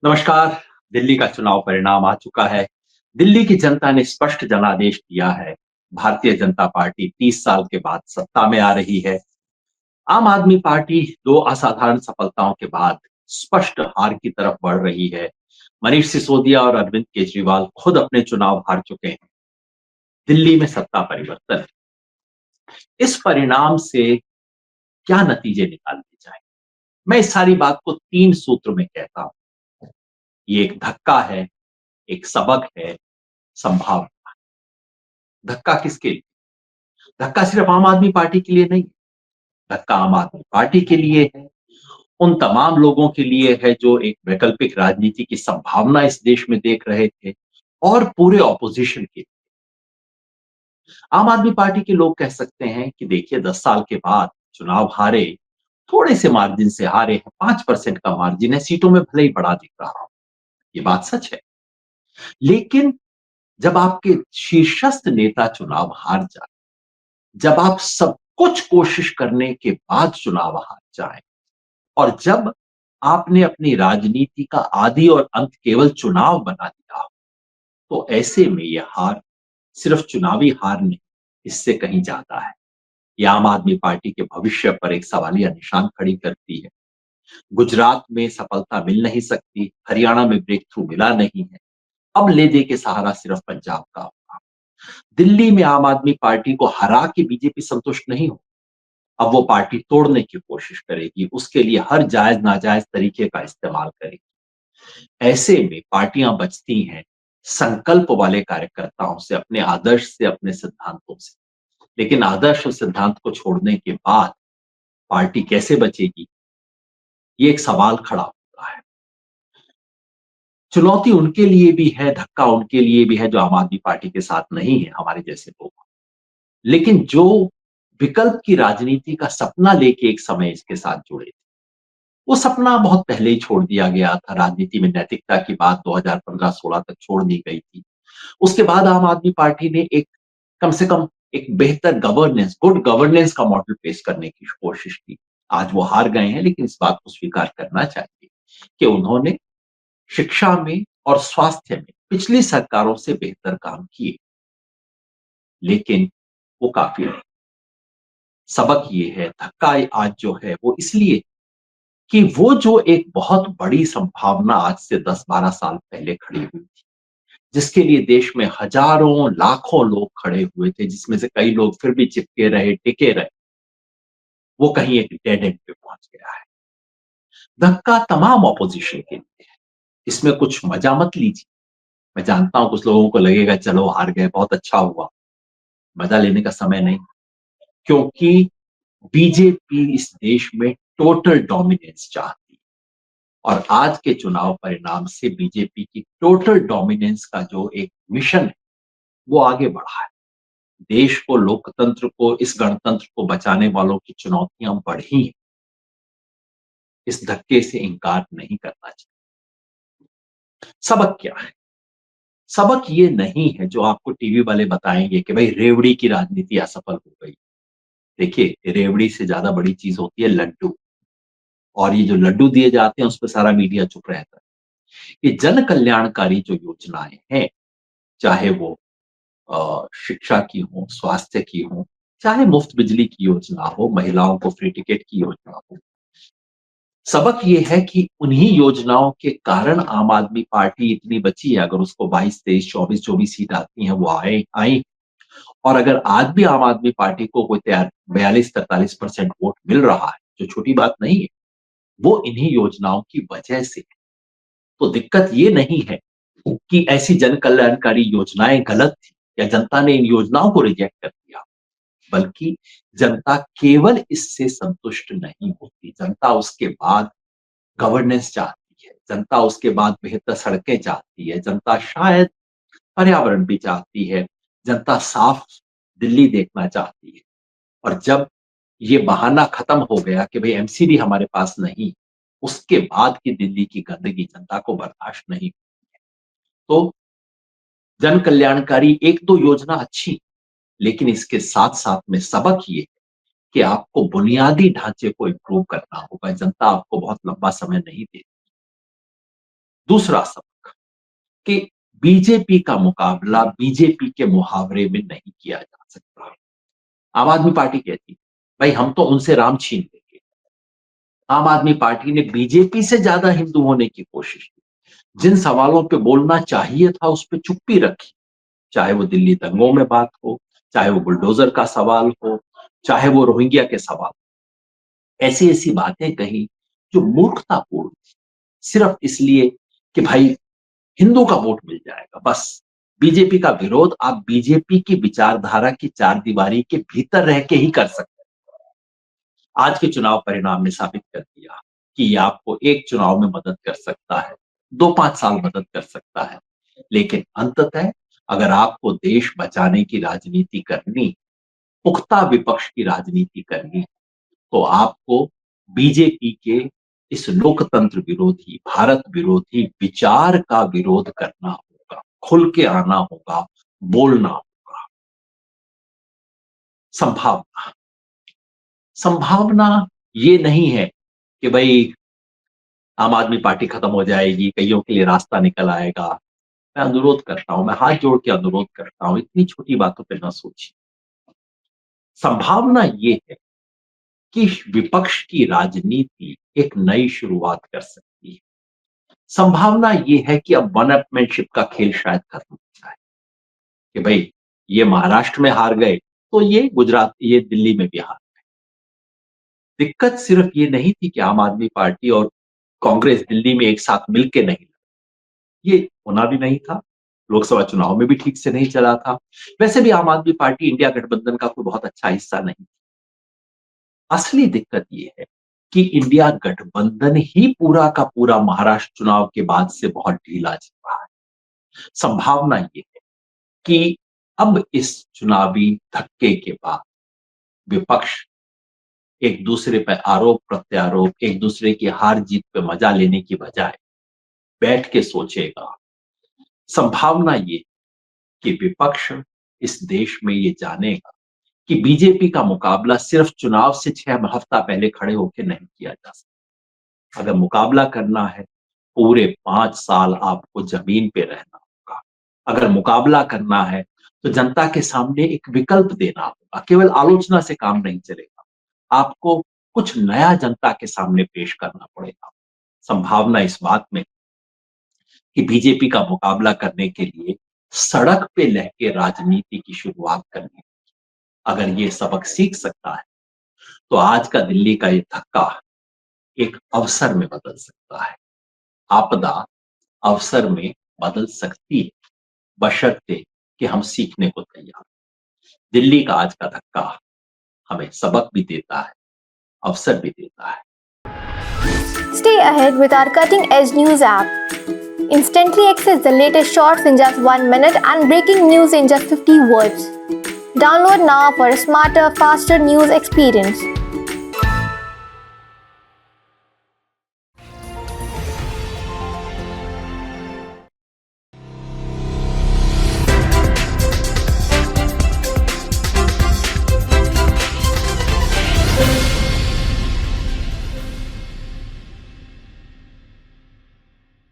नमस्कार। दिल्ली का चुनाव परिणाम आ चुका है। दिल्ली की जनता ने स्पष्ट जनादेश दिया है। भारतीय जनता पार्टी 30 साल के बाद सत्ता में आ रही है। आम आदमी पार्टी दो असाधारण सफलताओं के बाद स्पष्ट हार की तरफ बढ़ रही है। मनीष सिसोदिया और अरविंद केजरीवाल खुद अपने चुनाव हार चुके हैं। दिल्ली में सत्ता परिवर्तन। इस परिणाम से क्या नतीजे निकालने जाए? मैं इस सारी बात को 3 सूत्र में कहता हूं। ये एक धक्का है, एक सबक है, संभावना। धक्का किसके लिए? धक्का सिर्फ आम आदमी पार्टी के लिए नहीं, धक्का आम आदमी पार्टी के लिए है, उन तमाम लोगों के लिए है जो एक वैकल्पिक राजनीति की संभावना इस देश में देख रहे थे, और पूरे ऑपोजिशन के। आम आदमी पार्टी के लोग कह सकते हैं कि देखिए 10 साल के बाद चुनाव हारे, थोड़े से मार्जिन से हारे हैं, 5% का मार्जिन है, सीटों में भले ही बड़ा दिख रहा हो, ये बात सच है। लेकिन जब आपके शीर्षस्थ नेता चुनाव हार जाए, जब आप सब कुछ कोशिश करने के बाद चुनाव हार जाएं, और जब आपने अपनी राजनीति का आदि और अंत केवल चुनाव बना दिया हो, तो ऐसे में यह हार सिर्फ चुनावी हार नहीं, इससे कहीं ज्यादा है। यह आम आदमी पार्टी के भविष्य पर एक सवालिया निशान खड़ी करती है। गुजरात में सफलता मिल नहीं सकती, हरियाणा में ब्रेक थ्रू मिला नहीं है, अब ले दे के सहारा सिर्फ पंजाब का होगा। दिल्ली में आम आदमी पार्टी को हरा के बीजेपी संतुष्ट नहीं हो, अब वो पार्टी तोड़ने की कोशिश करेगी, उसके लिए हर जायज नाजायज तरीके का इस्तेमाल करेगी। ऐसे में पार्टियां बचती हैं संकल्प वाले कार्यकर्ताओं से, अपने आदर्श से, अपने सिद्धांतों से। लेकिन आदर्श और सिद्धांत को छोड़ने के बाद पार्टी कैसे बचेगी, ये एक सवाल खड़ा होता है। चुनौती उनके लिए भी है, धक्का उनके लिए भी है जो आम आदमी पार्टी के साथ नहीं है, हमारे जैसे लोग। लेकिन जो विकल्प की राजनीति का सपना लेके एक समय इसके साथ जुड़े, वो सपना बहुत पहले ही छोड़ दिया गया था। राजनीति में नैतिकता की बात 2015-16 तक छोड़ दी गई थी। उसके बाद आम आदमी पार्टी ने एक, कम से कम एक बेहतर गवर्नेंस, गुड गवर्नेंस का मॉडल पेश करने की कोशिश की। आज वो हार गए हैं, लेकिन इस बात को स्वीकार करना चाहिए कि उन्होंने शिक्षा में और स्वास्थ्य में पिछली सरकारों से बेहतर काम किए, लेकिन वो काफी नहीं। सबक ये है, धक्का आज जो है वो इसलिए कि वो जो एक बहुत बड़ी संभावना आज से 10-12 साल पहले खड़ी हुई थी, जिसके लिए देश में हजारों लाखों लोग खड़े हुए थे, जिसमें से कई लोग फिर भी चिपके रहे, टिके रहे, वो कहीं एक डेड एंड पे पहुंच गया है। धक्का तमाम ऑपोजिशन के लिए है, इसमें कुछ मजा मत लीजिए। मैं जानता हूं कुछ लोगों को लगेगा चलो हार गए, बहुत अच्छा हुआ। मजा लेने का समय नहीं, क्योंकि बीजेपी इस देश में टोटल डोमिनेंस चाहती है, और आज के चुनाव परिणाम से बीजेपी की टोटल डोमिनेंस का जो एक मिशन है, वो आगे बढ़ा है। देश को, लोकतंत्र को, इस गणतंत्र को बचाने वालों की चुनौतियां बढ़ी हैं। इस धक्के से इंकार नहीं करना चाहिए। सबक क्या है? सबक ये नहीं है जो आपको टीवी वाले बताएंगे कि भाई रेवड़ी की राजनीति असफल हो गई। देखिए, रेवड़ी से ज्यादा बड़ी चीज होती है लड्डू, और ये जो लड्डू दिए जाते हैं उस पर सारा मीडिया चुप रहता है। ये जन कल्याणकारी जो योजनाएं हैं, चाहे वो शिक्षा की हो, स्वास्थ्य की हो, चाहे मुफ्त बिजली की योजना हो, महिलाओं को फ्री टिकट की योजना हो, सबक ये है कि उन्हीं योजनाओं के कारण आम आदमी पार्टी इतनी बची है। अगर उसको 22, 23, 24 जो भी सीट आती हैं वो आए आई, और अगर आज भी आम आदमी पार्टी को कोई 42-43% वोट मिल रहा है, जो छोटी बात नहीं है, वो इन्हीं योजनाओं की वजह से है। तो दिक्कत ये नहीं है कि ऐसी जन कल्याणकारी योजनाएं गलत थी या जनता ने इन योजनाओं को रिजेक्ट कर दिया, बल्कि जनता केवल इससे संतुष्ट नहीं होती। जनता उसके बाद गवर्नेंस चाहती है, जनता उसके बाद बेहतर सड़कें चाहती है, जनता शायद पर्यावरण भी चाहती है, जनता साफ दिल्ली देखना चाहती है। और जब ये बहाना खत्म हो गया कि भाई एमसीडी हमारे पास नहीं, उसके बाद की दिल्ली की गंदगी जनता को बर्दाश्त नहीं। तो जन कल्याणकारी एक दो योजना अच्छी, लेकिन इसके साथ साथ में सबक ये है कि आपको बुनियादी ढांचे को इंप्रूव करना होगा। जनता आपको बहुत लंबा समय नहीं देती। दूसरा सबक कि बीजेपी का मुकाबला बीजेपी के मुहावरे में नहीं किया जा सकता। आम आदमी पार्टी कहती, भाई हम तो उनसे राम छीन लेंगे। आम आदमी पार्टी ने बीजेपी से ज्यादा हिंदू होने की कोशिश की। जिन सवालों पे बोलना चाहिए था उस पे चुप्पी रखी, चाहे वो दिल्ली दंगों में बात हो, चाहे वो बुलडोजर का सवाल हो, चाहे वो रोहिंग्या के सवाल। ऐसी ऐसी बातें कही जो मूर्खतापूर्ण थी, सिर्फ इसलिए कि भाई हिंदू का वोट मिल जाएगा। बस बीजेपी का विरोध आप बीजेपी की विचारधारा की चार दीवारी के भीतर रह के ही कर सकते हैं। आज के चुनाव परिणाम ने साबित कर दिया कि ये आपको एक चुनाव में मदद कर सकता है, 2-5 साल मदद कर सकता है, लेकिन अंततः अगर आपको देश बचाने की राजनीति करनी, पुख्ता विपक्ष की राजनीति करनी, तो आपको बीजेपी के इस लोकतंत्र विरोधी, भारत विरोधी विचार का विरोध करना होगा, खुल के आना होगा, बोलना होगा। संभावना संभावना ये नहीं है कि भाई आम आदमी पार्टी खत्म हो जाएगी, कईयों के लिए रास्ता निकल आएगा। मैं अनुरोध करता हूं, मैं हाथ जोड़ के अनुरोध करता हूं, इतनी छोटी बातों पे ना सोचिए। संभावना ये है कि विपक्ष की राजनीति एक नई शुरुआत कर सकती है। संभावना ये है कि अब वन अपमेंटशिप का खेल शायद खत्म हो जाए कि भाई ये महाराष्ट्र में हार गए तो ये गुजरात, ये दिल्ली में भी हार गए। दिक्कत सिर्फ ये नहीं थी कि आम आदमी पार्टी और कांग्रेस दिल्ली में एक साथ मिलके नहीं, ये होना भी नहीं था। लोकसभा चुनाव में भी ठीक से नहीं चला था। वैसे भी आम आदमी पार्टी इंडिया गठबंधन का कोई बहुत अच्छा हिस्सा नहीं। असली दिक्कत ये है कि इंडिया गठबंधन ही पूरा का पूरा महाराष्ट्र चुनाव के बाद से बहुत ढीला चल रहा है। संभावना ये है कि अब इस चुनावी धक्के के बाद विपक्ष एक दूसरे पर आरोप प्रत्यारोप, एक दूसरे की हार जीत पे मजा लेने की बजाय बैठ के सोचेगा। संभावना ये कि विपक्ष इस देश में ये जानेगा कि बीजेपी का मुकाबला सिर्फ चुनाव से 6 हफ्ता पहले खड़े होकर नहीं किया जा सकता। अगर मुकाबला करना है, पूरे 5 साल आपको जमीन पे रहना होगा। अगर मुकाबला करना है तो जनता के सामने एक विकल्प देना होगा। केवल आलोचना से काम नहीं चलेगा, आपको कुछ नया जनता के सामने पेश करना पड़ेगा। संभावना इस बात में कि बीजेपी का मुकाबला करने के लिए सड़क पे लहके राजनीति की शुरुआत करनी, अगर ये सबक सीख सकता है तो आज का दिल्ली का ये धक्का एक अवसर में बदल सकता है। आपदा अवसर में बदल सकती है, बशर्ते कि हम सीखने को तैयार। दिल्ली का आज का धक्का हमें सबक भी देता है, अवसर भी देता है। Stay ahead with our cutting-edge news app. Instantly access the latest shorts in just 1 minute and breaking news in just 50 words. Download now for a smarter, faster news experience.